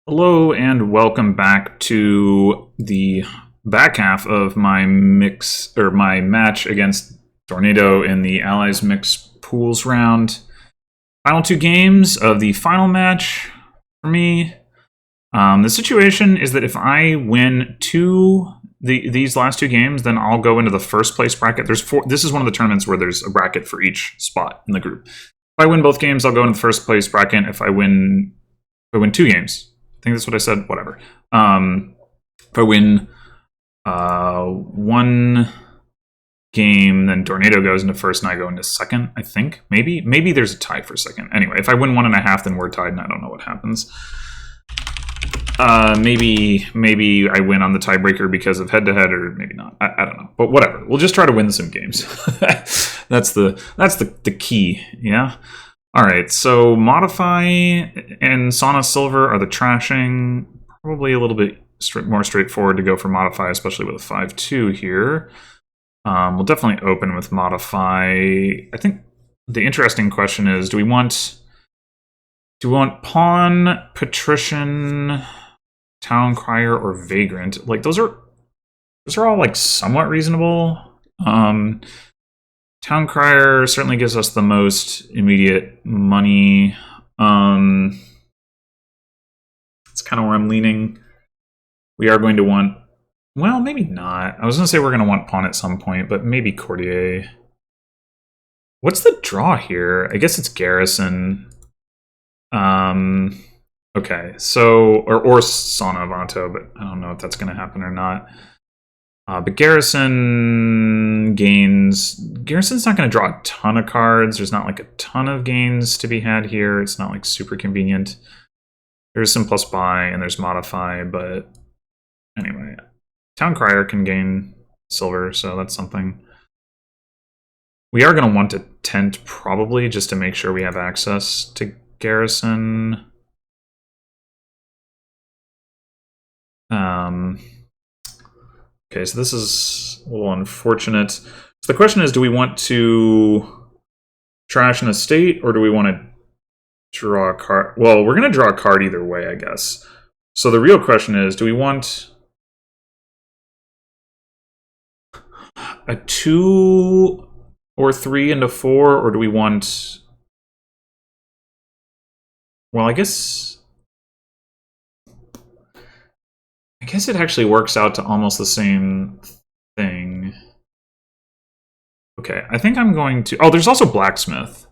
Hello and welcome back to the back half of my my match against Tornado in the Allies Mix Pools round. Final two games of the final match for me. The situation is that if I win these last two games, then I'll go into the first place bracket. There's four. This is one of the tournaments where there's a bracket for each spot in the group. If I win both games, I'll go into the first place bracket. If I win two games, I think that's what I said. Whatever. If I win one game, then Dornado goes into first and I go into second, I think. Maybe there's a tie for second. Anyway, if I win 1.5, then we're tied and I don't know what happens. Maybe I win on the tiebreaker because of head-to-head, or maybe not. I don't know. But whatever. We'll just try to win some games. That's the key, yeah? Alright, so Modify and Sauna Silver are the trashing. Probably a little bit more straightforward to go for Modify, especially with a 5-2 here. We'll definitely open with Modify. I think the interesting question is, do we want Pawn, Patrician, Town Crier, or Vagrant? Like, those are all like somewhat reasonable. Town Crier certainly gives us the most immediate money. That's kind of where I'm leaning. We are going to want... Well, maybe not. I was going to say we're going to want Pawn at some point, but maybe Courtier. What's the draw here? I guess it's Garrison. Okay, so... Or Sauna Vanto, but I don't know if that's going to happen or not. But Garrison gains... Garrison's not going to draw a ton of cards. There's not like a ton of gains to be had here. It's not like super convenient. There's some plus buy and there's modify, but anyway. Town Crier can gain silver, so that's something. We are going to want a tent probably just to make sure we have access to Garrison. Okay, so this is a little unfortunate. So the question is, do we want to trash an estate, or do we want to draw a card? Well, we're going to draw a card either way, I guess. So the real question is, do we want a 2 or 3 into 4, or do we want... Well, I guess it actually works out to almost the same thing. Okay, I think I'm going to... Oh, there's also Blacksmith.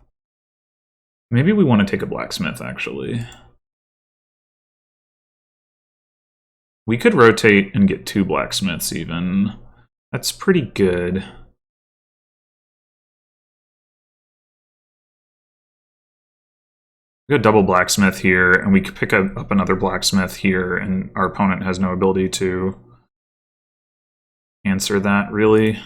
Maybe we want to take a Blacksmith, actually. We could rotate and get 2 Blacksmiths, even. That's pretty good. We got double Blacksmith here, and we could pick up another Blacksmith here, and our opponent has no ability to answer that, really.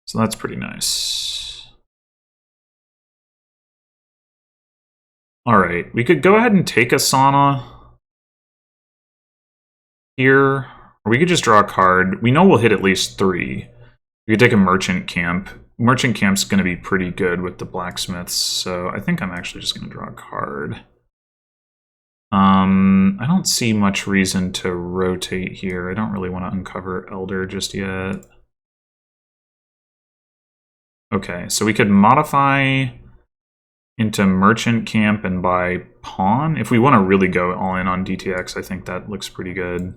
So that's pretty nice. Alright, we could go ahead and take a Sauna here, or we could just draw a card. We know we'll hit at least 3. We could take a Merchant Camp. Merchant Camp's going to be pretty good with the Blacksmiths, so I think I'm actually just going to draw a card. I don't see much reason to rotate here. I don't really want to uncover Elder just yet. Okay, so we could modify into Merchant Camp and buy Pawn. If we want to really go all in on DTX, I think that looks pretty good.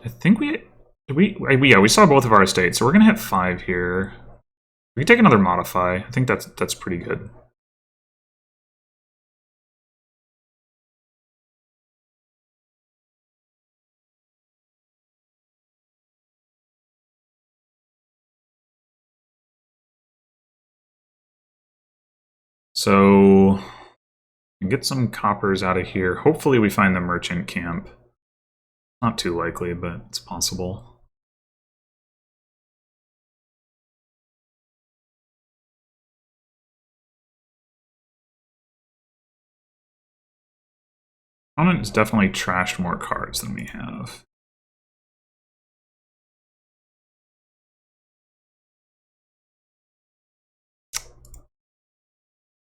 I think we saw both of our estates, so we're gonna hit 5 here. We can take another modify. I think that's pretty good. So get some coppers out of here. Hopefully we find the Merchant Camp. Not too likely, but it's possible. Opponent has definitely trashed more cards than we have.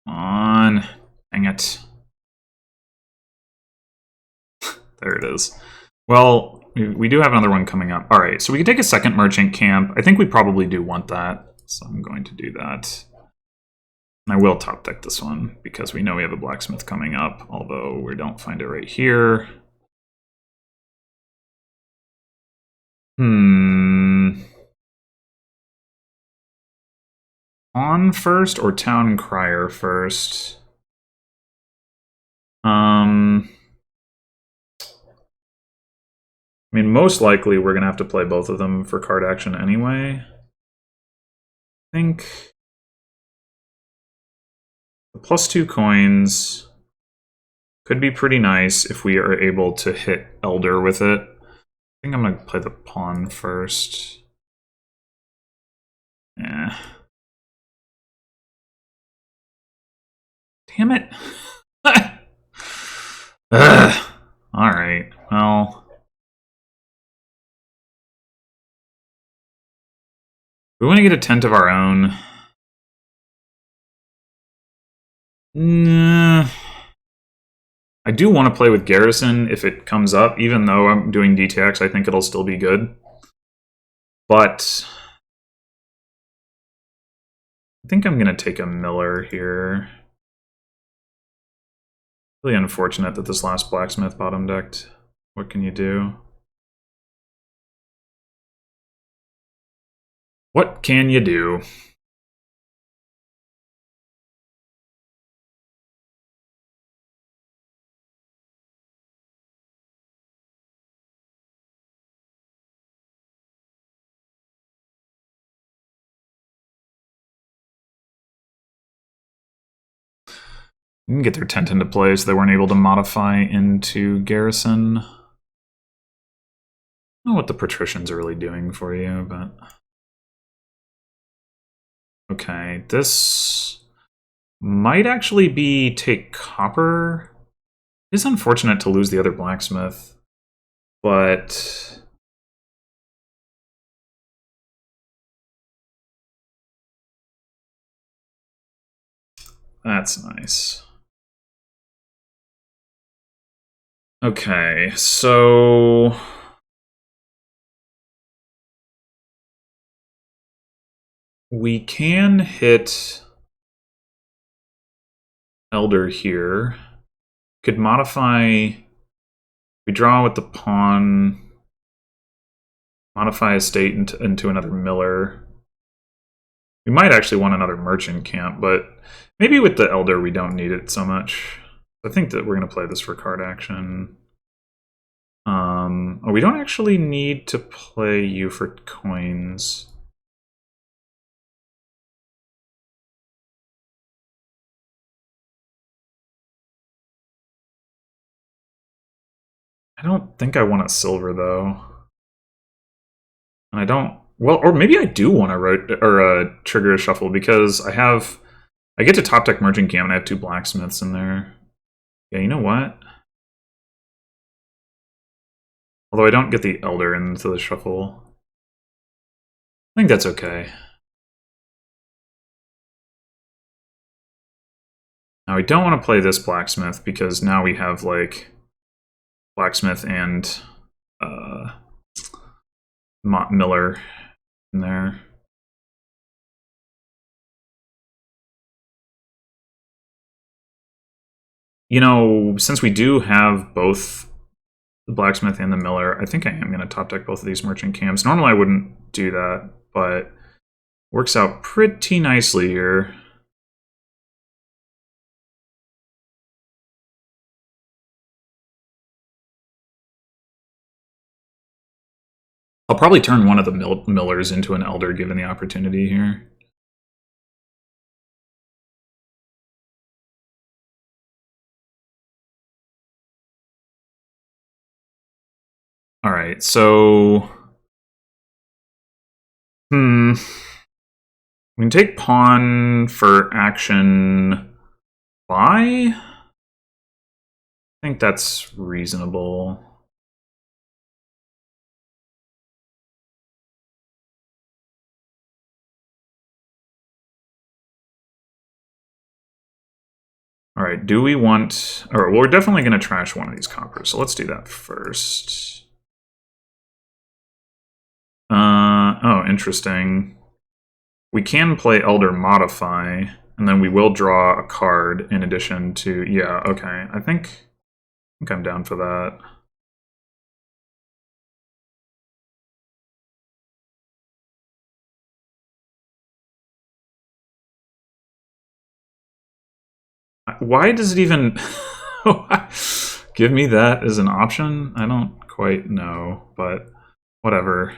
Come on. Dang it. There it is. Well, we do have another one coming up. All right, so we can take a second merchant camp. I think we probably do want that, so I'm going to do that. And I will top deck this one because we know we have a blacksmith coming up, although we don't find it right here. On first or town crier first? I mean, most likely we're going to have to play both of them for card action anyway. I think the +2 coins could be pretty nice if we are able to hit Elder with it. I think I'm going to play the pawn first. Yeah. Damn it. Alright, well... we want to get a tent of our own. Nah. I do want to play with Garrison if it comes up, even though I'm doing DTX, I think it'll still be good. But I think I'm going to take a Miller here. Really unfortunate that this last blacksmith bottom decked. What can you do? What can you do? You can get their tent into play so they weren't able to modify into Garrison. I don't know what the patricians are really doing for you, but... okay, this might actually be take copper. It is unfortunate to lose the other blacksmith, but... that's nice. Okay, so... we can hit Elder here. Could modify... we draw with the pawn, modify a state into another Miller. We might actually want another merchant camp, but maybe with the Elder we don't need it so much. I think that we're going to play this for card action. Oh, we don't actually need to play you for coins. I don't think I want a silver, though. And I don't... well, or maybe I do want to trigger a shuffle, because I get to top deck merchant camp and I have 2 blacksmiths in there. Yeah, you know what? Although I don't get the Elder into the shuffle. I think that's okay. Now, we don't want to play this blacksmith, because now we have, like, blacksmith and Miller in there. You know, since we do have both the blacksmith and the Miller, I think I am going to top deck both of these merchant camps. Normally I wouldn't do that, but works out pretty nicely here. I'll probably turn one of the Millers into an Elder given the opportunity here. Alright, so... we can take pawn for action buy? I think that's reasonable. All right, do we want... All right, well, we're definitely going to trash one of these coppers, so let's do that first. Oh, interesting. We can play Elder Modify, and then we will draw a card in addition to... Yeah, okay. I think I'm down for that. Why does it even... give me that as an option? I don't quite know, but whatever.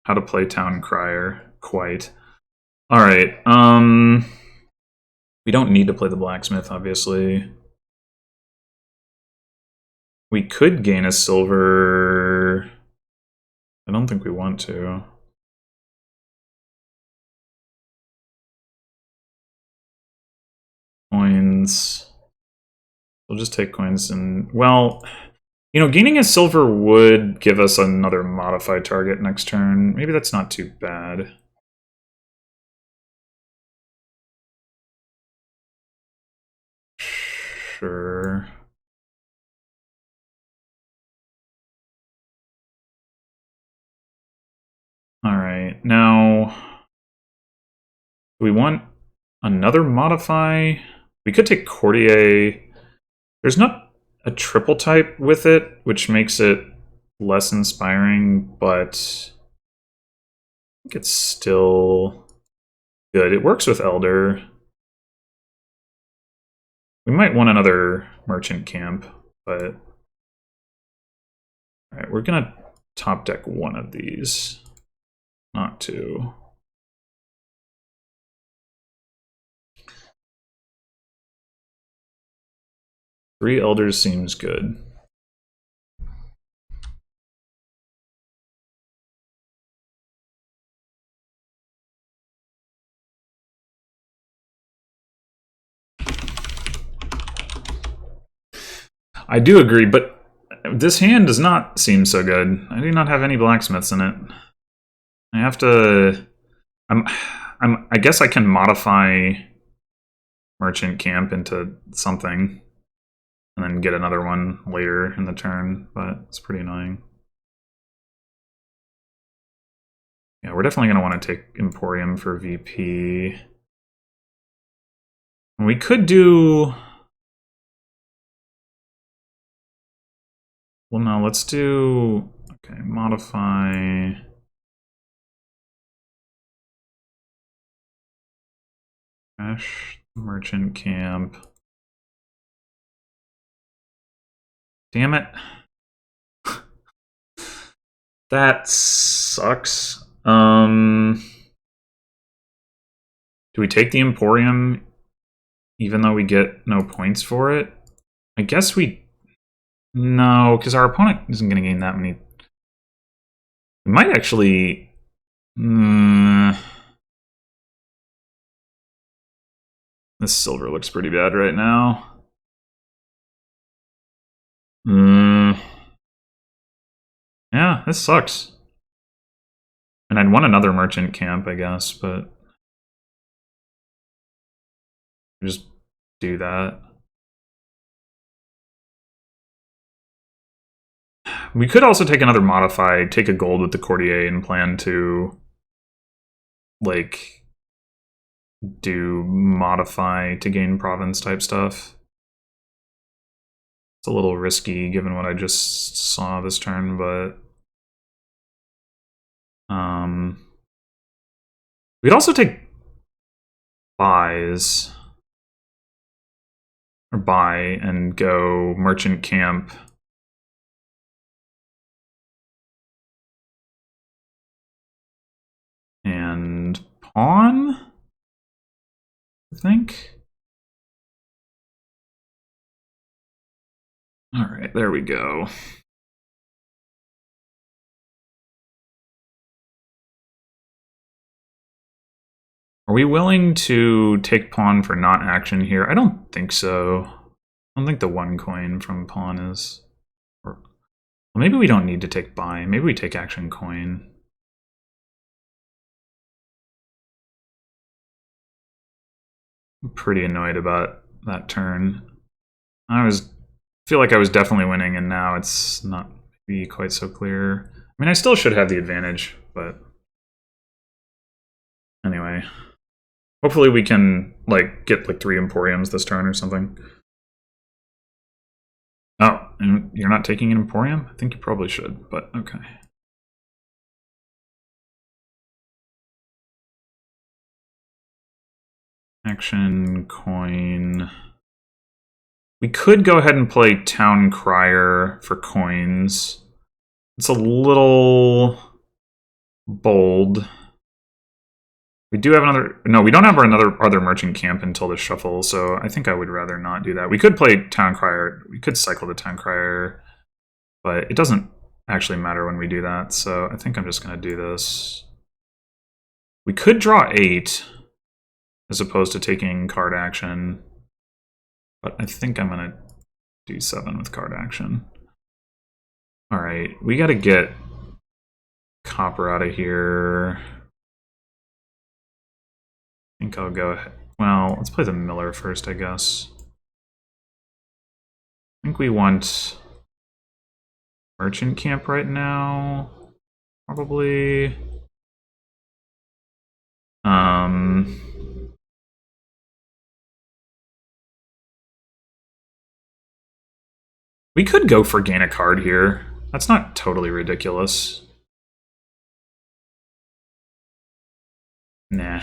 How to play Town Crier. Quite. Alright, we don't need to play the Blacksmith, obviously. We could gain a silver... I don't think we want to. Coins. We'll just take coins and... Well, you know, gaining a silver would give us another modified target next turn. Maybe that's not too bad. Sure. Alright, now... Do we want another modify? We could take Courtier. There's not a triple type with it, which makes it less inspiring, but I think it's still good. It works with Elder. We might want another Merchant Camp, but... Alright, we're gonna top deck one of these, not two. Three Elders seems good. I do agree, but this hand does not seem so good. I do not have any blacksmiths in it. I have to... I guess I can modify Merchant Camp into something and then get another one later in the turn, but it's pretty annoying. Yeah, we're definitely going to want to take Emporium for VP. We could do... Well, no, let's do... Okay, modify... Crash Merchant Camp. Damn it. That sucks. Do we take the Emporium even though we get no points for it? I guess we... No, because our opponent isn't going to gain that many. We might actually... This silver looks pretty bad right now. Yeah, this sucks. And I'd want another Merchant Camp, I guess, but... Just do that. We could also take another Modify, take a gold with the Courtier, and plan to... like... do Modify to gain province type stuff. It's a little risky given what I just saw this turn, but... we'd also take buys. Or buy and go Merchant Camp. And pawn, I think. All right, there we go. Are we willing to take pawn for not action here? I don't think so. I don't think the 1 coin from pawn is... Or, well, maybe we don't need to take buy. Maybe we take action coin. I'm pretty annoyed about that turn. I feel like I was definitely winning, and now it's not maybe quite so clear. I mean, I still should have the advantage, but anyway. Hopefully we can like get like 3 Emporiums this turn or something. Oh, and you're not taking an Emporium? I think you probably should, but okay. Action, coin. We could go ahead and play Town Crier for coins. It's a little bold. We do have another... No, we don't have our other merchant camp until the shuffle, so I think I would rather not do that. We could play Town Crier. We could cycle the Town Crier, but it doesn't actually matter when we do that, so I think I'm just going to do this. We could draw 8, as opposed to taking card action, but I think I'm going to do 7 with card action. Alright, we got to get copper out of here. I think I'll go ahead. Well, let's play the Miller first, I guess. I think we want merchant camp right now. Probably. We could go for gain a card here. That's not totally ridiculous. Nah.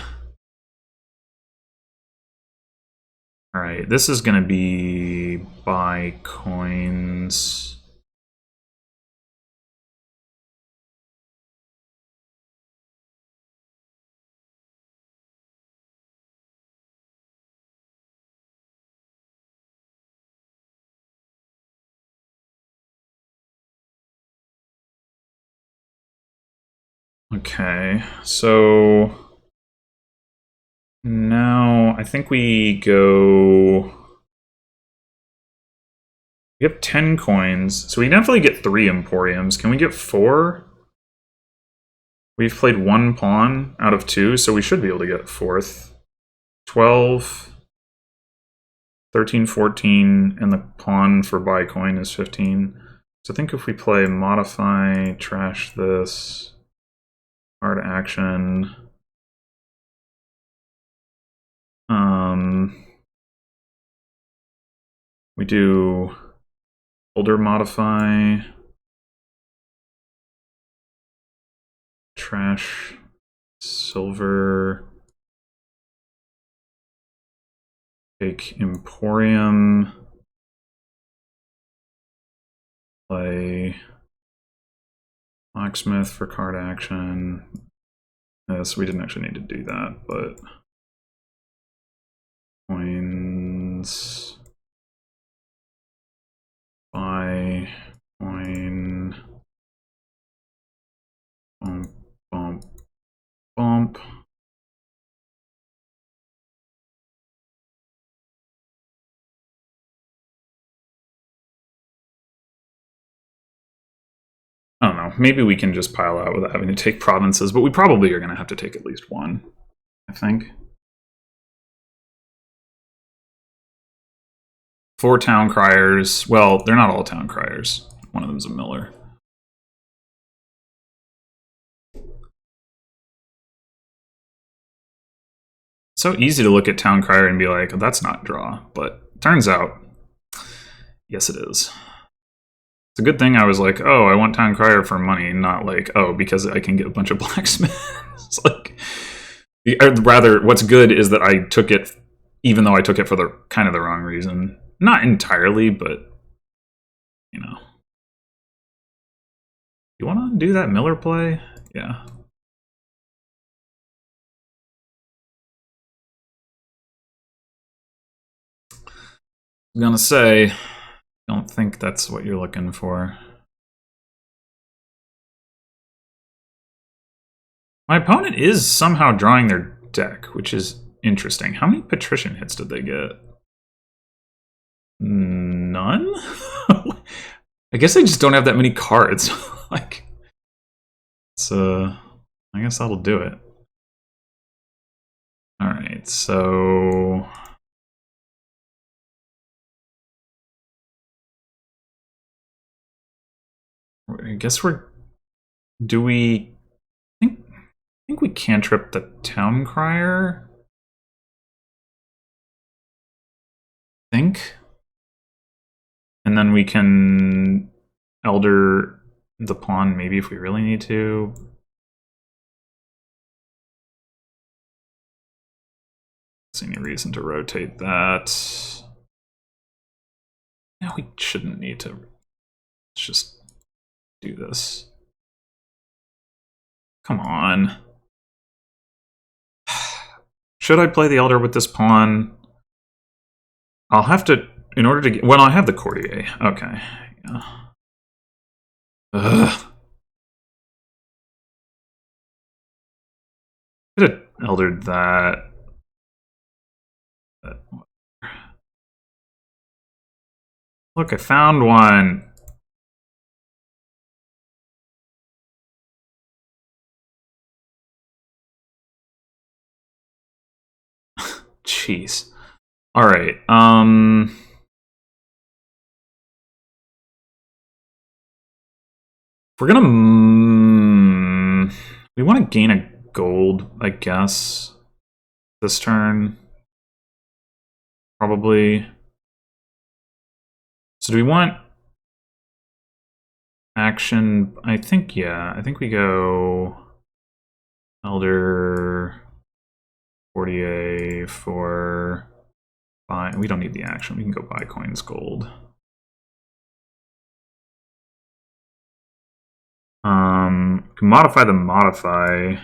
Alright, this is going to be buy coins. Okay, so now I think we go... We have 10 coins, so we definitely get 3 Emporiums. Can we get 4? We've played 1 pawn out of 2, so we should be able to get a 4th. 12, 13, 14, and the pawn for buy coin is 15. So I think if we play modify, trash this... Hard action. We do older modify, trash, silver, take Emporium, play Locksmith for card action. Yes, we didn't actually need to do that, but coins, buy, coin, bump, bump, bump. I don't know, maybe we can just pile out without having to take provinces, but we probably are going to have to take at least 1, I think. 4 Town Criers. Well, they're not all Town Criers. One of them's a Miller. So easy to look at Town Crier and be like, oh, that's not draw, but turns out, yes it is. It's a good thing I was like, oh, I want Town Crier for money, not like, oh, because I can get a bunch of blacksmiths. Like, rather, what's good is that I took it, even though I took it for the kind of the wrong reason. Not entirely, but, you know. You want to do that Miller play? Yeah. I'm gonna say, I don't think that's what you're looking for. My opponent is somehow drawing their deck, which is interesting. How many patrician hits did they get? None? I guess they just don't have that many cards. Like, so I guess that'll do it. All right, so I guess do we think we cantrip the town crier? Think. And then we can elder the pawn maybe if we really need to. See any reason to rotate that. No, we shouldn't need to. Let's just do this. Come on. Should I play the elder with this pawn? I'll have to, in order to get, well, I have the courtier. Okay. Yeah. Ugh. Could have eldered that. Look, I found one. Jeez. All right. We're gonna. We want to gain a gold, I guess. This turn, probably. So do we want action? I think, yeah. I think we go elder, courtier for buy. We don't need the action. We can go buy coins gold. Can modify the modify.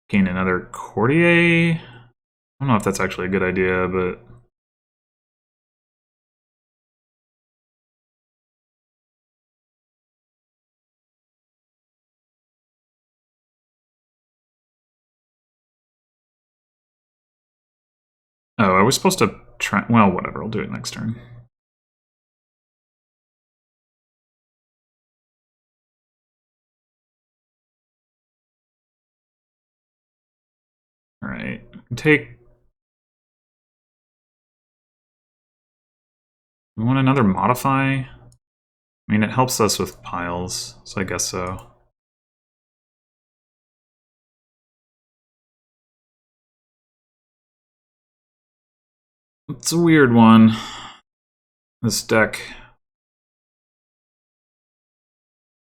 Gain another courtier. I don't know if that's actually a good idea, but oh, I was supposed to try. Well, whatever. I'll do it next turn. All right. Take. We want another modify. I mean, it helps us with piles, so I guess so. It's a weird one. This deck.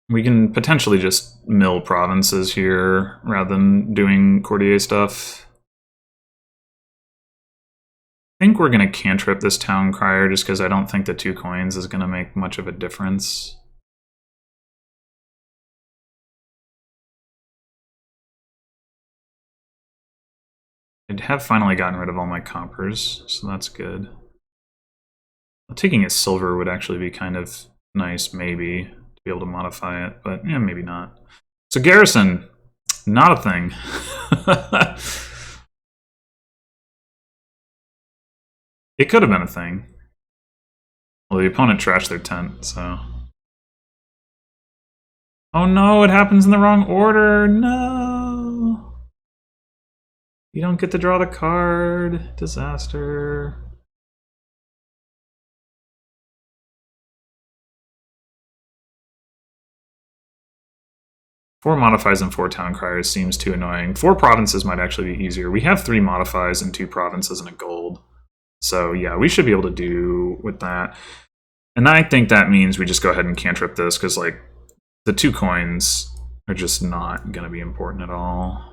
We can potentially just mill provinces here rather than doing courtier stuff. I think we're going to cantrip this town crier just because I don't think the 2 coins is going to make much of a difference. I have finally gotten rid of all my coppers, so that's good. Taking a silver would actually be kind of nice, maybe, to be able to modify it, but yeah, maybe not. So garrison, not a thing. It could have been a thing. Well, the opponent trashed their tent, so... Oh no, it happens in the wrong order! No! You don't get to draw the card. Disaster. Four modifies and 4 town criers seems too annoying. 4 provinces might actually be easier. We have 3 modifies and 2 provinces and a gold. So yeah, we should be able to do with that. And I think that means we just go ahead and cantrip this, because like the 2 coins are just not going to be important at all.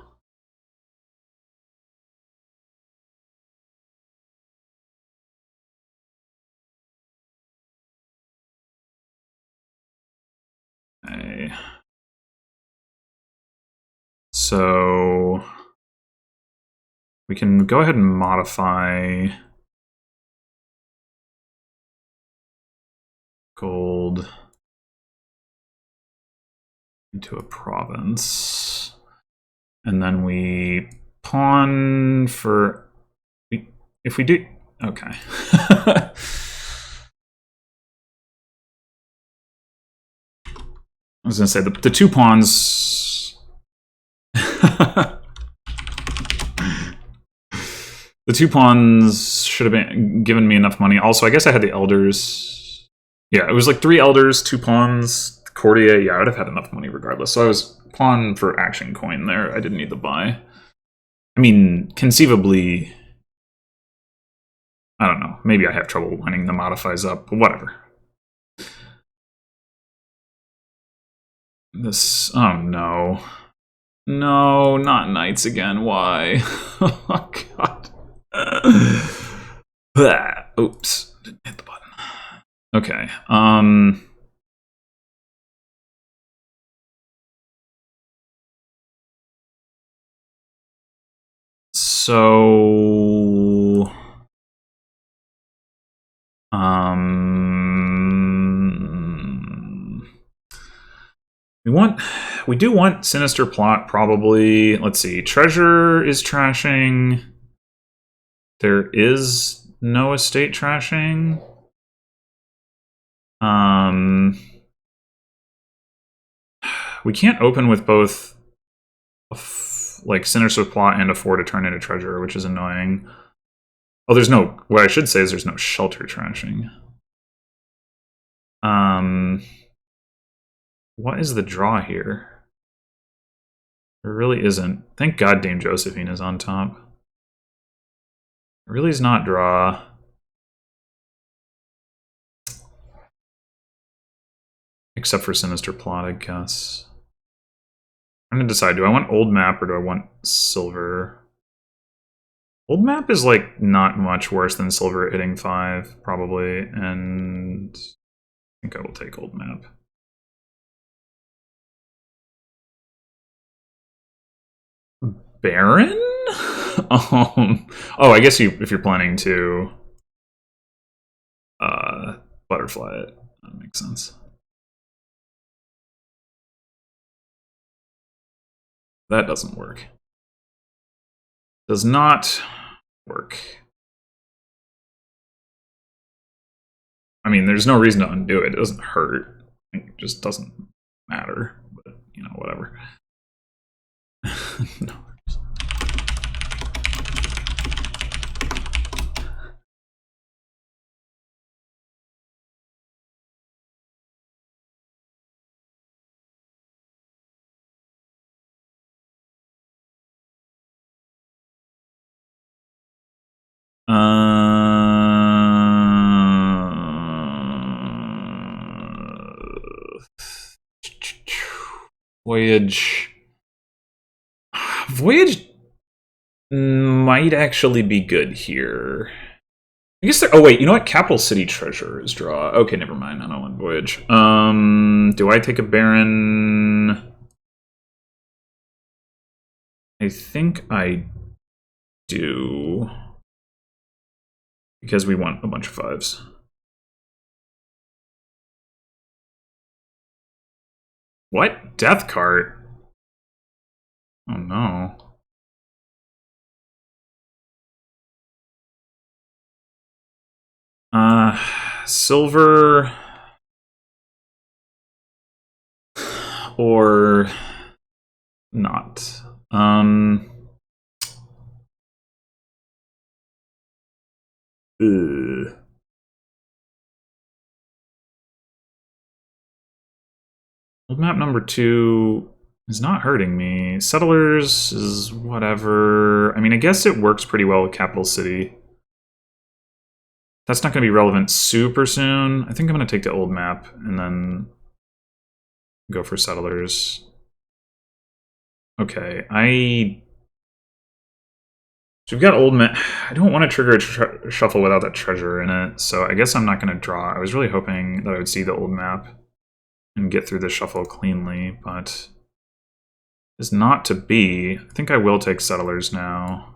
Okay. So we can go ahead and modify gold. into a province. And then we pawn for... If we do... Okay. I was going to say, the two pawns... The two pawns should have been given me enough money. Also, I guess I had the elders. Yeah, it was like 3 elders, 2 pawns, courtier. Yeah, I would have had enough money regardless. So I was pawn for action coin there. I didn't need to buy. I mean, conceivably, I don't know. Maybe I have trouble lining the modifies up, but whatever. This, oh no. No, not knights again. Why? Oh god. Oops, didn't hit the button. Okay, so we do want Sinister Plot, probably. Let's see, Treasure is trashing. There is no estate trashing. We can't open with both like Sinister Plot and a 4 to turn into Treasure, which is annoying. Oh, there's no... What I should say is there's no shelter trashing. What is the draw here? There really isn't. Thank God Dame Josephine is on top. It really is not draw. Except for Sinister Plot, I guess. I'm gonna decide, do I want old map or do I want silver? Old map is like not much worse than silver hitting 5, probably, and I think I will take old map. Baron? Oh, I guess if you're planning to butterfly it, that makes sense. That doesn't work. Does not work. I mean, there's no reason to undo it. It doesn't hurt. It just doesn't matter. But, you know, whatever. No. Voyage. Voyage might actually be good here. I guess oh wait, you know what? Capital City Treasure is draw. Okay, never mind. I don't want Voyage. Do I take a Baron? I think I do. Because we want a bunch of 5s. What? Death Cart? Oh no. Silver or not. Old map number 2 is not hurting me. Settlers is whatever. I mean, I guess it works pretty well with Capital City. That's not going to be relevant super soon. I think I'm going to take the old map and then go for settlers. Okay, so we've got old map. I don't want to trigger a shuffle without that treasure in it, so I guess I'm not going to draw. I was really hoping that I would see the old map and get through the shuffle cleanly, but it's not to be. I think I will take settlers now.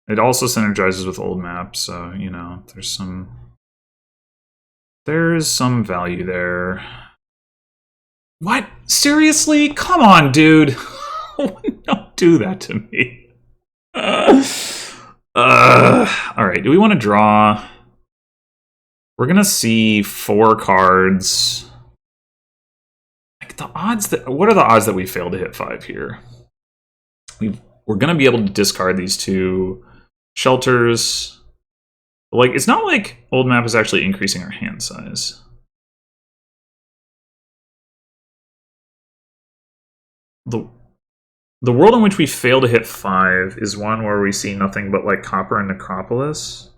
It also synergizes with old map, so, you know, there's some value there. What? Seriously? Come on, dude. Don't do that to me. Alright, do we want to draw? We're gonna see 4 cards. Like the odds that what are the odds that we fail to hit 5 here? We're gonna be able to discard these 2 shelters. Like, it's not like old map is actually increasing our hand size. The world in which we fail to hit 5 is one where we see nothing but like copper and necropolis.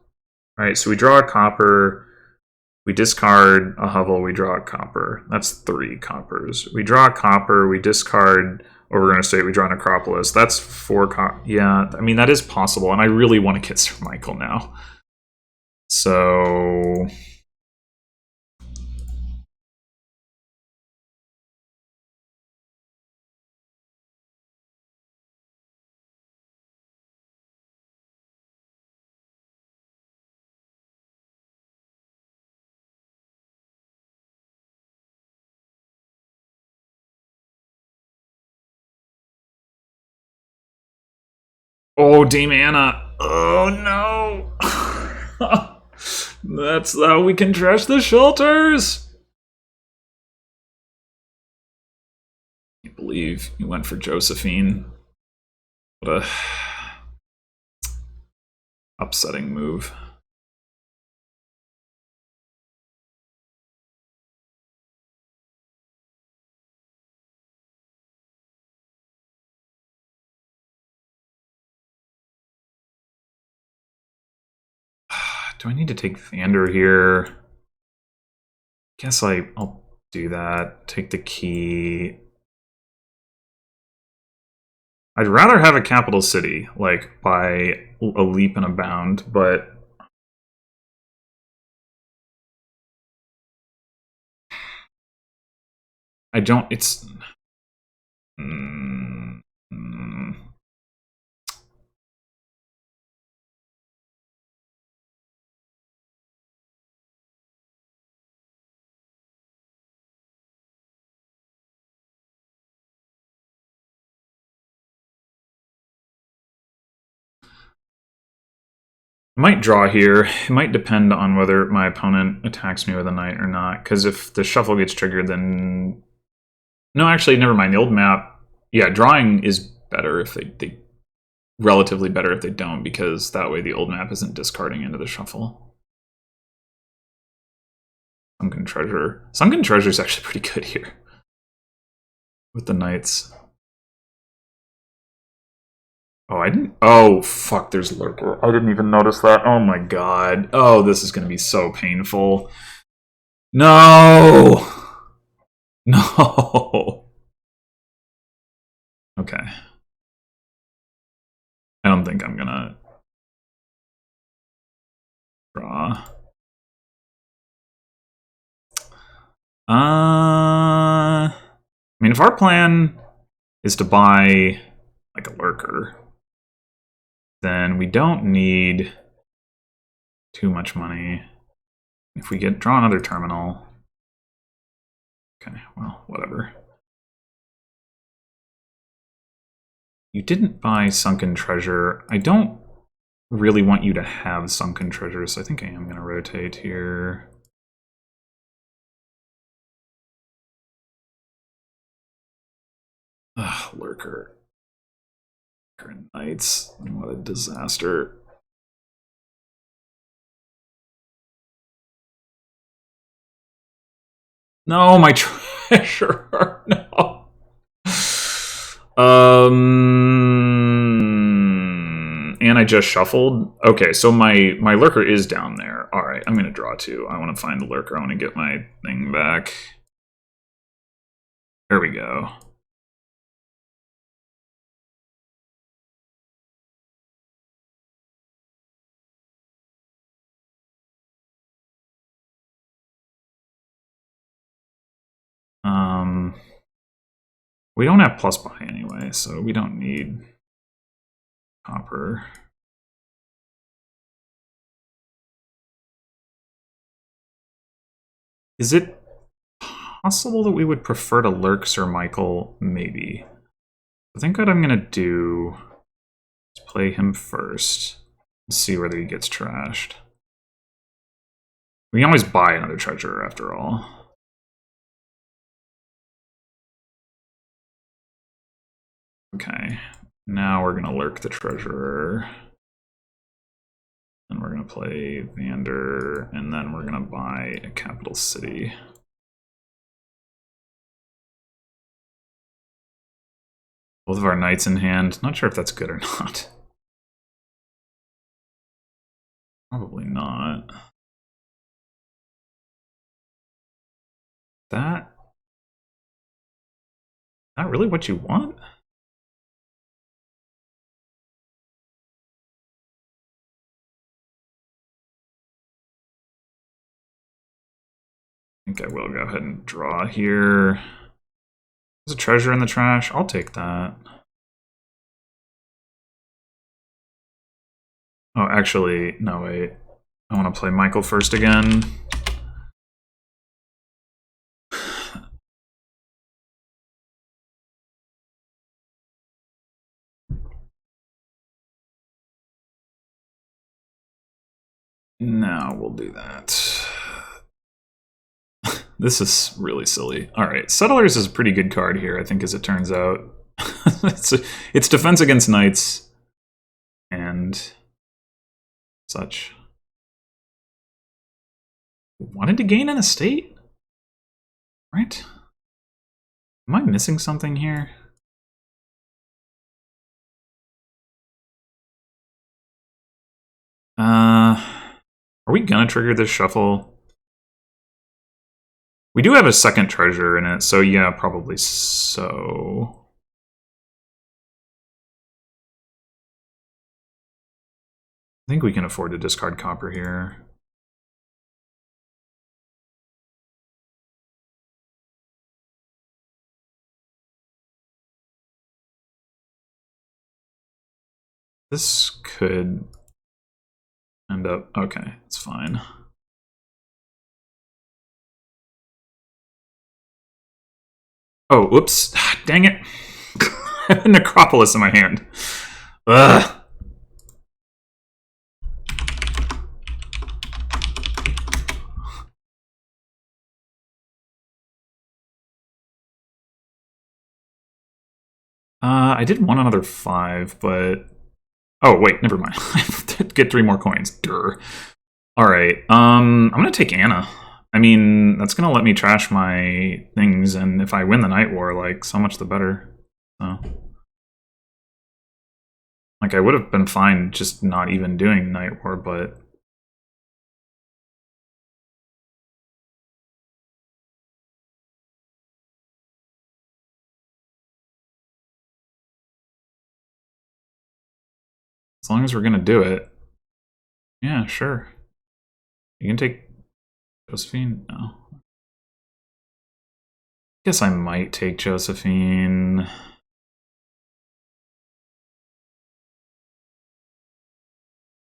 Alright, so we draw a copper, we discard a hovel, we draw a copper. That's 3 coppers. We draw a copper, we discard Overgrown Estate, we draw a necropolis. That's 4 yeah, I mean, that is possible, and I really want to get Sir Michael now. So... Oh, Dame Anna. Oh, no. That's how we can trash the shelters. I can't believe you went for Josephine. What a upsetting move. Do I need to take Vander here? Guess I'll do that. Take the key. I'd rather have a capital city, like, by a leap and a bound, but... I don't... It's... I might draw here. It might depend on whether my opponent attacks me with a knight or not, because if the shuffle gets triggered, then... No, actually, never mind. The old map... Yeah, drawing is better if they relatively better if they don't, because that way the old map isn't discarding into the shuffle. Sunken Treasure. Sunken Treasure is actually pretty good here. With the knights. Oh, I didn't... Oh, fuck, there's Lurker. I didn't even notice that. Oh my god. Oh, this is going to be so painful. No! No! Okay. I don't think I'm gonna draw. I mean, if our plan is to buy like a Lurker, then we don't need too much money. If we draw another terminal, okay, well, whatever. You didn't buy Sunken Treasure. I don't really want you to have Sunken Treasure, so I think I am going to rotate here. Ugh, Lurker. Lurker and Knights. What a disaster. No, my treasure. No. And I just shuffled. Okay, so my Lurker is down there. All right, I'm gonna draw 2. I want to find the Lurker. I want to get my thing back. There we go. We don't have plus buy anyway, so we don't need copper. Is it possible that we would prefer to lurk Sir Michael, maybe. I think what I'm gonna do is play him first and see whether he gets trashed. We can always buy another treasurer after all. Okay, now we're gonna lurk the treasurer. And we're gonna play Vander, and then we're gonna buy a capital city. Both of our knights in hand. Not sure if that's good or not. Probably not. That really what you want? I think I will go ahead and draw here. There's a treasure in the trash. I'll take that. Oh, actually, no, wait. I want to play Michael first again. Now we'll do that. This is really silly. All right, Settlers is a pretty good card here, I think, as it turns out. It's defense against knights and such. Wanted to gain an estate? Right? Am I missing something here? Are we gonna trigger this shuffle? We do have a second treasure in it, so yeah, probably so. I think we can afford to discard copper here. This could end up... Okay, it's fine. Oh, whoops. Dang it. I have a Necropolis in my hand. Ugh. I did want another 5, but... Oh, wait, never mind. Get 3 more coins. Durr. Alright, I'm gonna take Anna. I mean, that's gonna let me trash my things, and if I win the Night War, like, so much the better. So... Like, I would have been fine just not even doing Night War, but... As long as we're gonna do it. Yeah, sure. You can take Josephine? No. Guess I might take Josephine.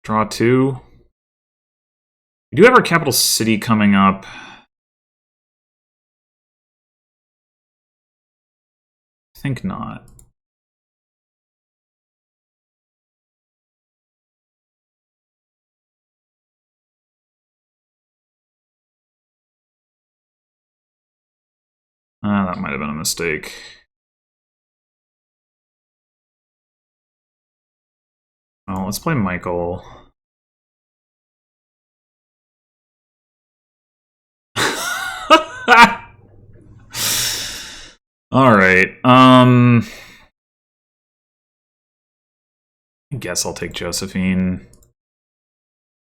Draw 2. We do have our capital city coming up. I think not. That might have been a mistake. Well, let's play Michael. Alright, I guess I'll take Josephine.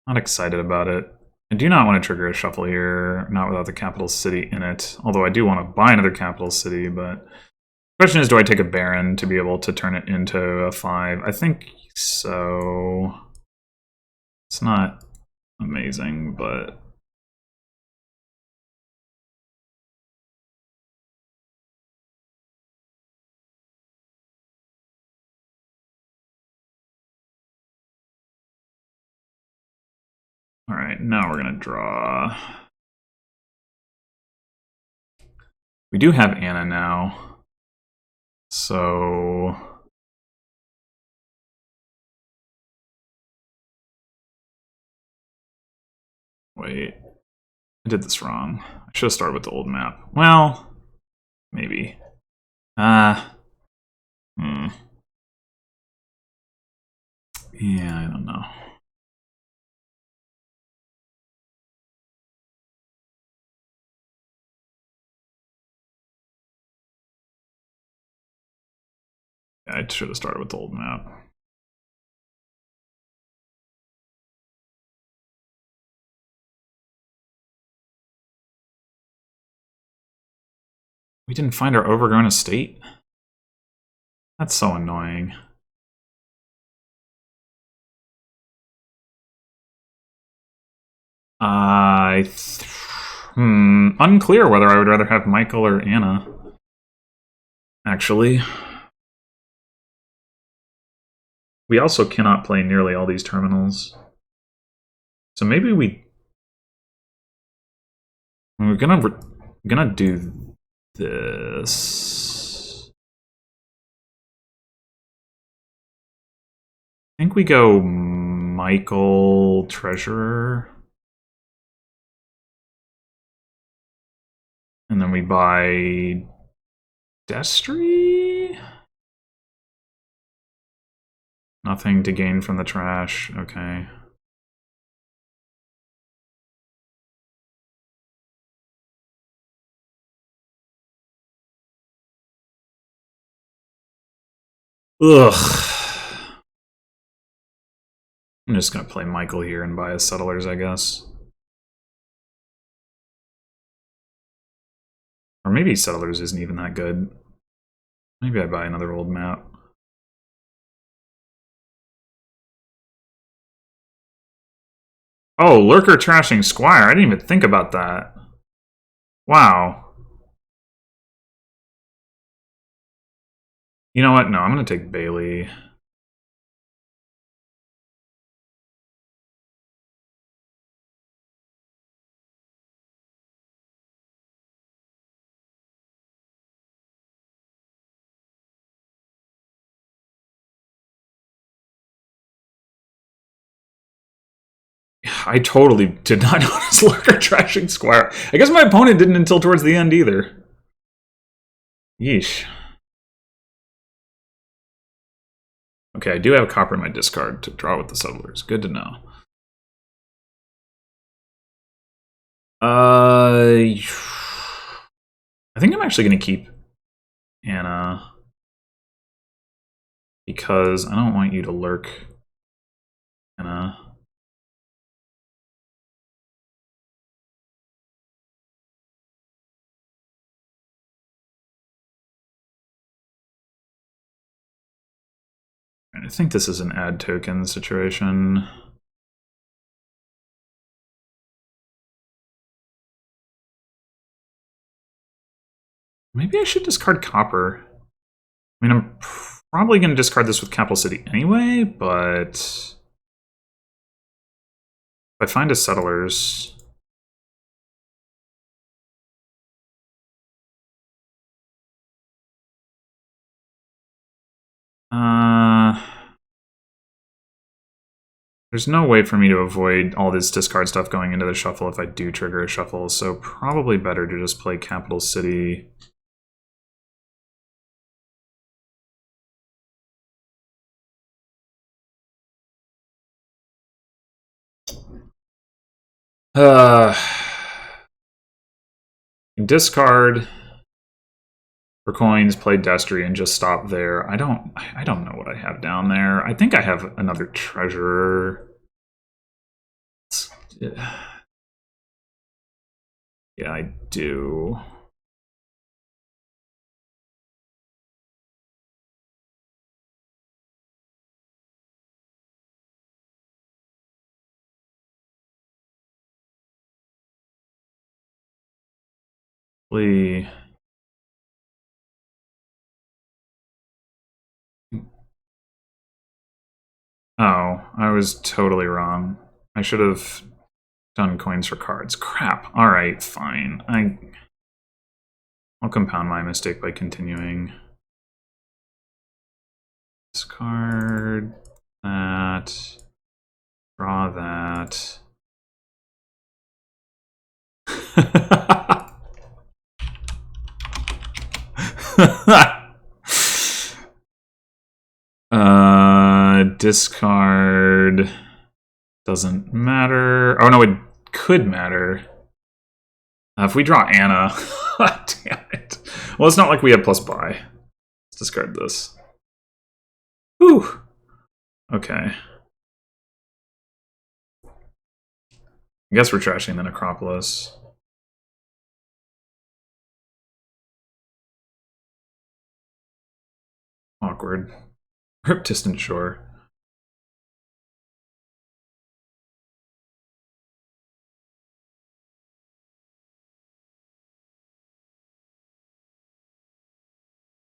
Not excited about it. I do not want to trigger a shuffle here, not without the capital city in it. Although I do want to buy another capital city, but... The question is, do I take a Baron to be able to turn it into a 5? I think so. It's not amazing, but... Alright, now we're gonna draw... We do have Anna now. So... Wait. I did this wrong. I should have started with the old map. Well, maybe. Hmm. Yeah, I don't know. I should have started with the old map. We didn't find our overgrown estate? That's so annoying. Unclear whether I would rather have Michael or Anna. Actually. We also cannot play nearly all these terminals. So maybe we're gonna do this. I think we go Michael Treasurer. And then we buy Destry? Nothing to gain from the trash. Okay. Ugh. I'm just gonna play Michael here and buy his settlers, I guess. Or maybe settlers isn't even that good. Maybe I buy another old map. Oh, Lurker trashing Squire. I didn't even think about that. Wow. You know what? No, I'm gonna take Bailey. I totally did not notice Lurker trashing Squire. I guess my opponent didn't until towards the end either. Yeesh. Okay, I do have copper in my discard to draw with the settlers. Good to know. I think I'm actually going to keep Anna. Because I don't want you to lurk, Anna. I think this is an add token situation. Maybe I should discard copper. I mean, I'm probably going to discard this with Capital City anyway, but if I find a settlers... There's no way for me to avoid all this discard stuff going into the shuffle if I do trigger a shuffle, so probably better to just play Capital City. Discard for coins, play Destry, and just stop there. I don't know what I have down there. I think I have another treasurer. Yeah, I do. Lee. Oh, I was totally wrong. I should have done coins for cards. Crap. Alright, fine. I'll compound my mistake by continuing. Discard that. Draw that. Discard doesn't matter. Oh no, it could matter. If we draw Anna, damn it. Well, it's not like we have plus buy. Let's discard this. Whew. Okay. I guess we're trashing the Necropolis. Awkward. Rip Distant Shore.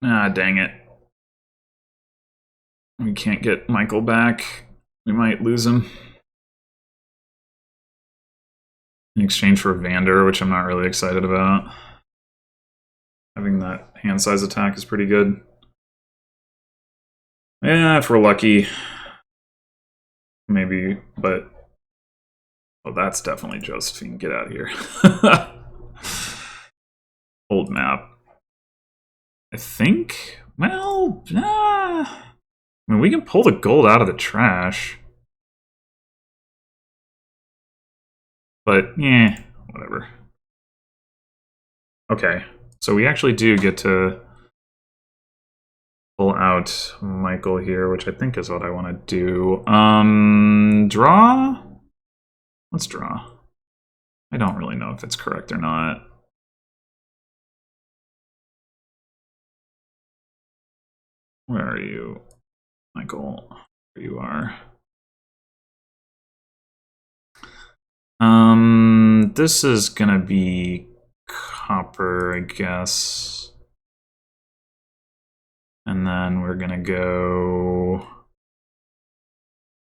Ah, dang it. We can't get Michael back. We might lose him. In exchange for Vander, which I'm not really excited about. Having that hand size attack is pretty good. Yeah, if we're lucky. Maybe, but... Oh, that's definitely Josephine. Get out of here. Old map. I think... Well... I mean, we can pull the gold out of the trash. But, yeah, whatever. Okay, so we actually do get to pull out Michael here, which I think is what I want to do. Draw? Let's draw. I don't really know if it's correct or not. Where are you, Michael? There you are. This is gonna be copper, I guess. And then we're gonna go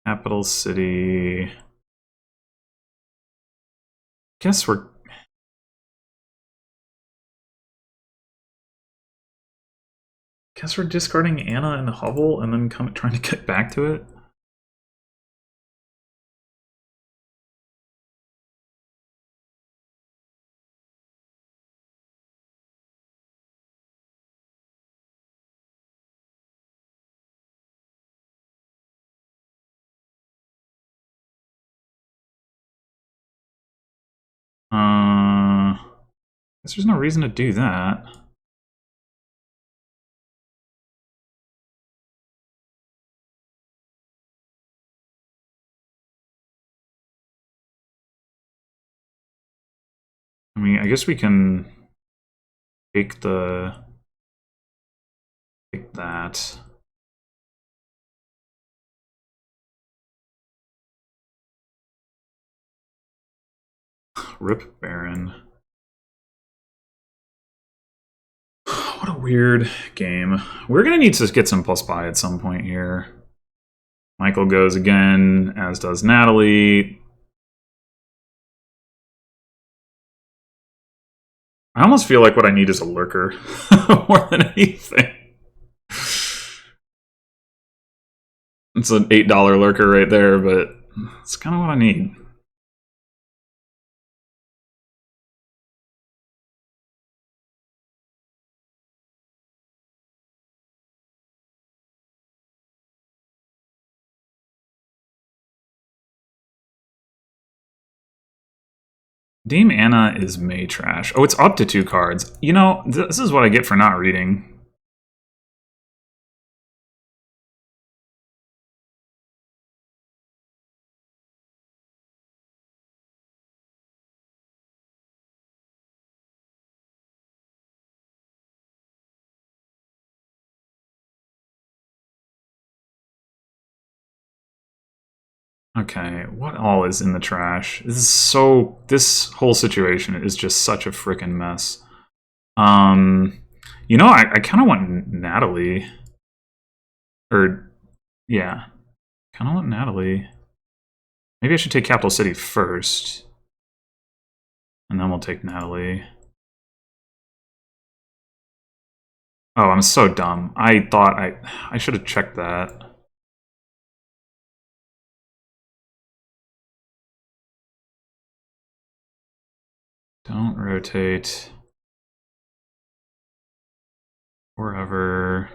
capital city. Guess we're discarding Anna and Hovel and then trying to get back to it. Guess there's no reason to do that. I mean, I guess we can take that. Rip Baron. What a weird game. We're gonna need to get some plus buy at some point here. Michael goes again, as does Natalie. I almost feel like what I need is a lurker more than anything. It's an $8 lurker right there, but it's kind of what I need. Dame Anna is May trash. Oh, it's up to 2 cards. You know, this is what I get for not reading. Okay, what all is in the trash? This whole situation is just such a freaking mess. You know, I kind of want Natalie. Or, yeah. Kind of want Natalie. Maybe I should take Capital City first. And then we'll take Natalie. Oh, I'm so dumb. I thought I should have checked that. Don't rotate. Forever.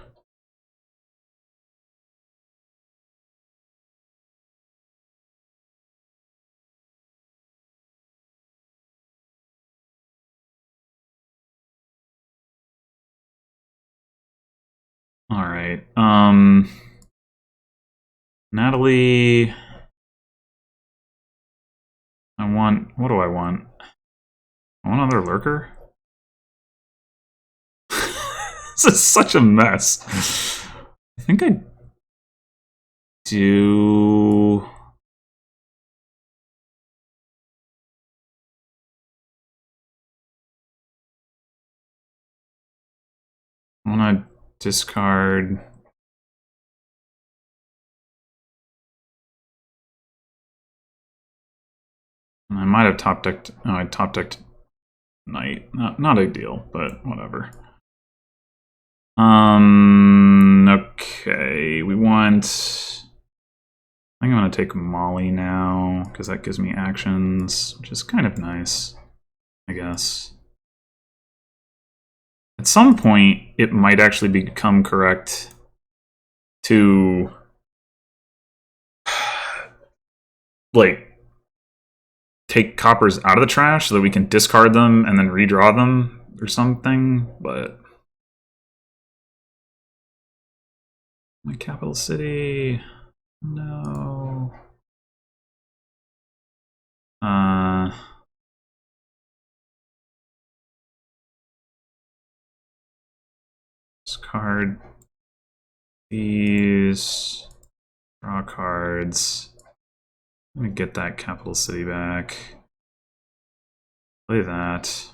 All right. Natalie, I want. What do I want? I want another lurker. This is such a mess. I think I do. I want to discard. I might have top decked. No, I top decked Knight. Not ideal, but whatever. Okay, we want. I think I'm gonna take Molly now because that gives me actions, which is kind of nice, I guess. At some point, it might actually become correct to like take coppers out of the trash so that we can discard them and then redraw them or something, but my capital city, no. Discard these, draw cards. I'm gonna get that capital city back. Play that.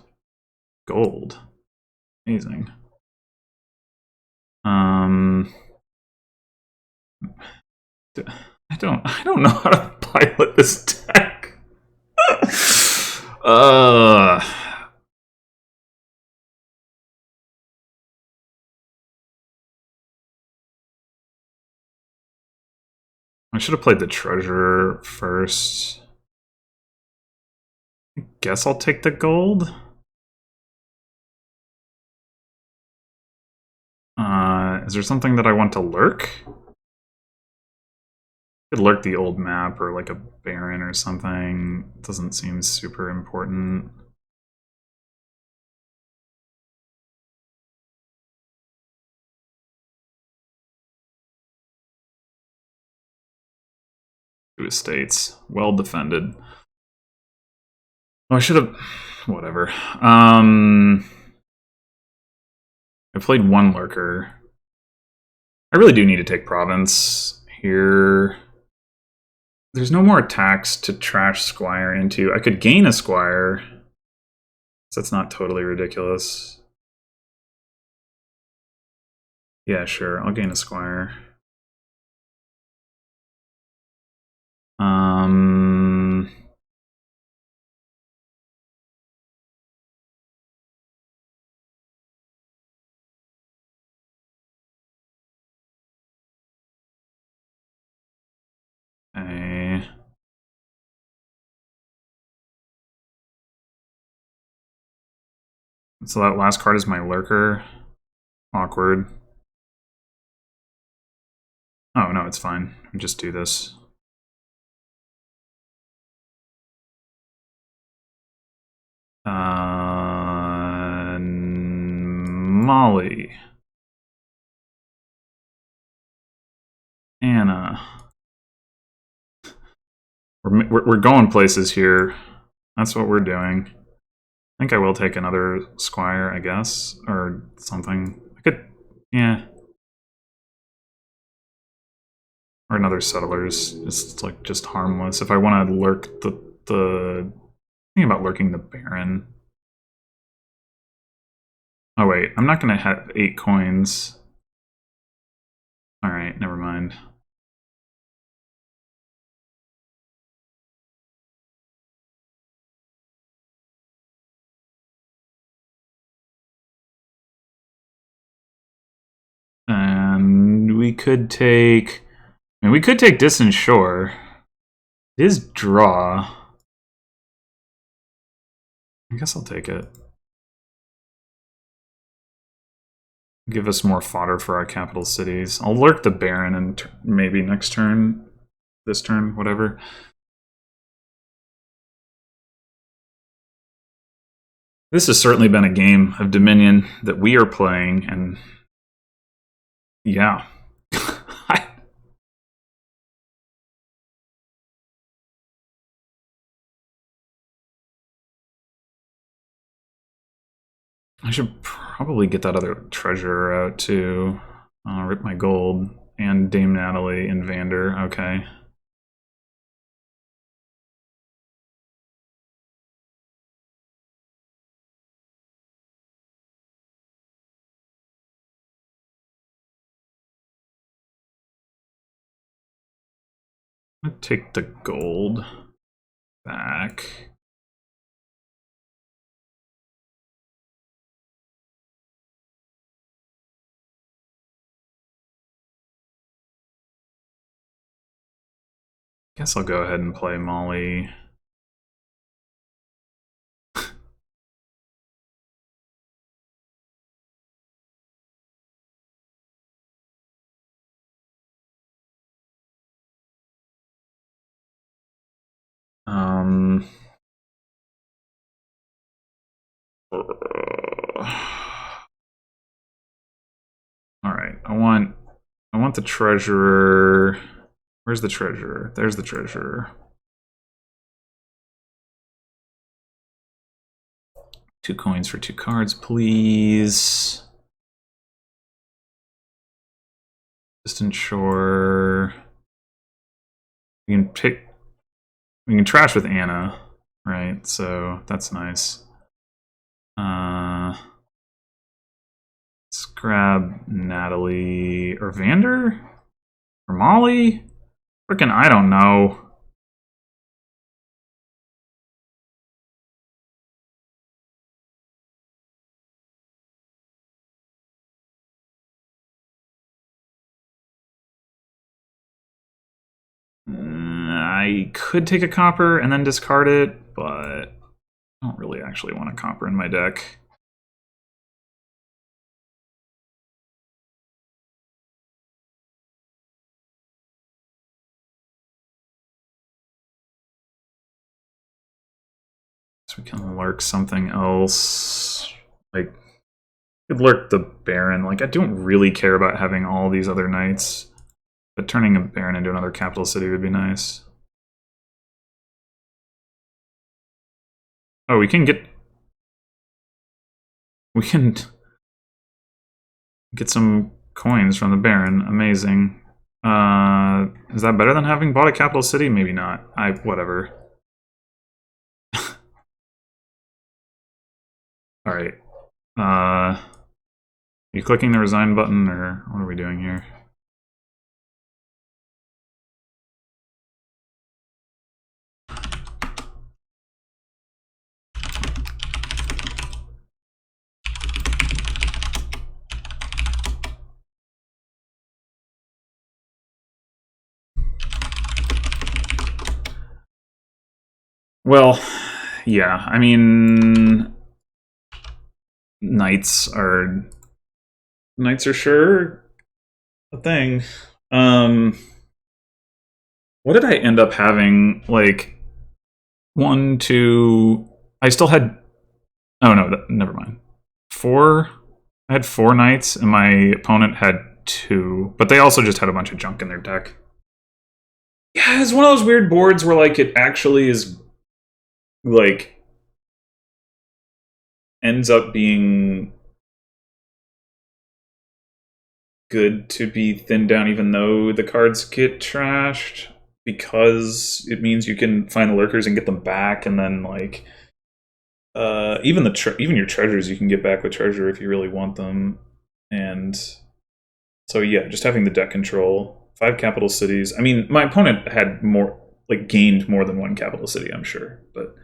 Gold. Amazing. I don't know how to pilot this deck. uh I should have played the treasure first. I guess I'll take the gold. Is there something that I want to lurk? Could lurk the old map or like a Baron or something. Doesn't seem super important. Two estates. Well defended. Oh, I should have... Whatever. I played one lurker. I really do need to take province here. There's no more attacks to trash Squire into. I could gain a Squire. So that's not totally ridiculous. Yeah, sure. I'll gain a Squire. Okay. So that last card is my lurker. Awkward. Oh, no, it's fine. We just do this. Molly. Anna. We're going places here. That's what we're doing. I think I will take another Squire, I guess, or something. I could, yeah. Or another Settlers. It's like just harmless. If I want to lurk the thinking about lurking the Baron. Oh wait, I'm not gonna have 8 coins. Alright, never mind. we could take... I mean, we could take Distant Shore. It is draw. I guess I'll take it. Give us more fodder for our capital cities. I'll lurk the Baron and maybe next turn, this turn, whatever. This has certainly been a game of Dominion that we are playing, and yeah. I should probably get that other treasurer out too. Rip my gold and Dame Natalie and Vander. Okay. I'll take the gold back. Guess I'll go ahead and play Molly. All right, I want the treasurer. Where's the treasurer? There's the treasurer. 2 coins for 2 cards, please. Distant Shore. We can pick. We can trash with Anna, right? So that's nice. Let's grab Natalie or Vander or Molly. Frickin' I don't know. I could take a copper and then discard it, but I don't really actually want a copper in my deck. So we can lurk something else. Like, could lurk the Baron. Like, I don't really care about having all these other knights, but turning a Baron into another capital city would be nice. Oh, we can get some coins from the Baron. Amazing. Is that better than having bought a capital city? Maybe not. Whatever. All right. Are you clicking the resign button, or what are we doing here? Well, yeah, I mean, knights are sure a thing. What did I end up having? Like 1, 2. I still had. Oh no, never mind. 4. I had 4 knights, and my opponent had 2, but they also just had a bunch of junk in their deck. Yeah, it's one of those weird boards where like it actually is like ends up being good to be thinned down even though the cards get trashed, because it means you can find the lurkers and get them back, and then like even your treasures you can get back with treasure if you really want them. And so yeah, just having the deck control, 5 capital cities. I mean, my opponent had more, like gained more than 1 capital city, I'm sure, but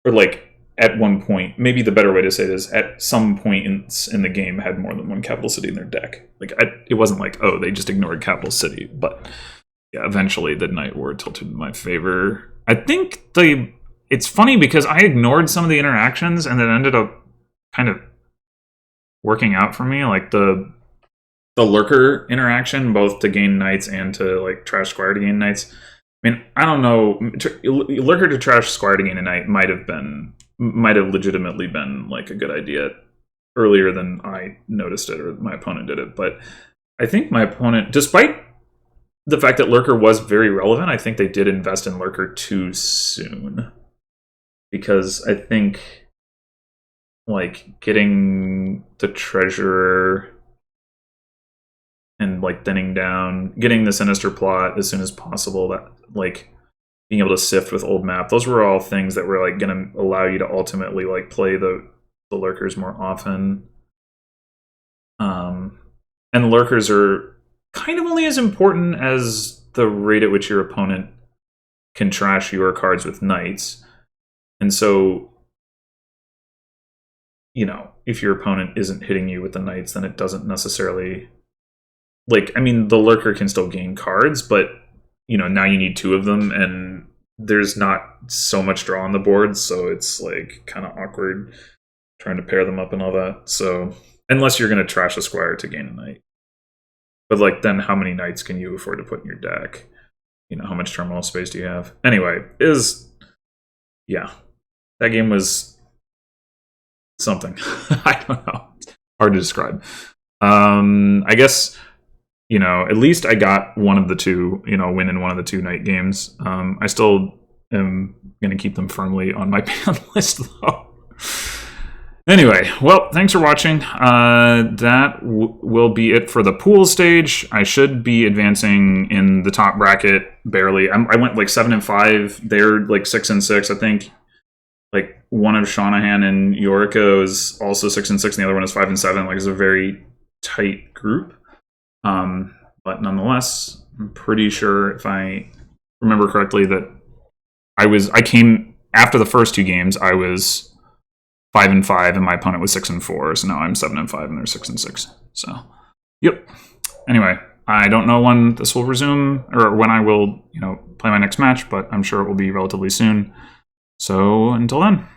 or like at one point, maybe the better way to say this, at some point in the game had more than one capital city in their deck. Like it wasn't like, oh, they just ignored capital city, but yeah, eventually the Knight War tilted in my favor. I think it's funny because I ignored some of the interactions and it ended up kind of working out for me. Like the lurker interaction, both to gain knights and to like trash squire to gain knights. I mean, I don't know. Lurker to trash squire to gain a knight might have legitimately been like a good idea earlier than I noticed it or my opponent did it. But I think my opponent, despite the fact that Lurker was very relevant, I think they did invest in Lurker too soon. Because I think like getting the treasurer and like thinning down, getting the sinister plot as soon as possible, that like being able to sift with old map, those were all things that were like going to allow you to ultimately like play the lurkers more often. And lurkers are kind of only as important as the rate at which your opponent can trash your cards with knights. And so, you know, if your opponent isn't hitting you with the knights, then it doesn't necessarily, like, I mean, the lurker can still gain cards, but, you know, now you need two of them, and there's not so much draw on the board, so it's, like, kind of awkward trying to pair them up and all that. So, unless you're going to trash a squire to gain a knight. But, like, then how many knights can you afford to put in your deck? You know, how much terminal space do you have? Anyway, yeah. That game was something. I don't know. It's hard to describe. I guess, you know, at least I got one of the two, you know, win in one of the two night games. I still am going to keep them firmly on my ban list, though. Anyway, well, thanks for watching. That will be it for the pool stage. I should be advancing in the top bracket barely. I went like 7 and 5. They're like 6 and 6, I think. Like one of Shanahan and Yorica is also 6 and 6, and the other one is 5 and 7. Like it's a very tight group. But nonetheless, I'm pretty sure, if I remember correctly, that I came after the first two games. I was 5 and 5, and my opponent was 6 and 4. So now I'm 7 and 5, and they're 6 and 6. So, yep. Anyway, I don't know when this will resume or when I will, you know, play my next match, but I'm sure it will be relatively soon. So until then.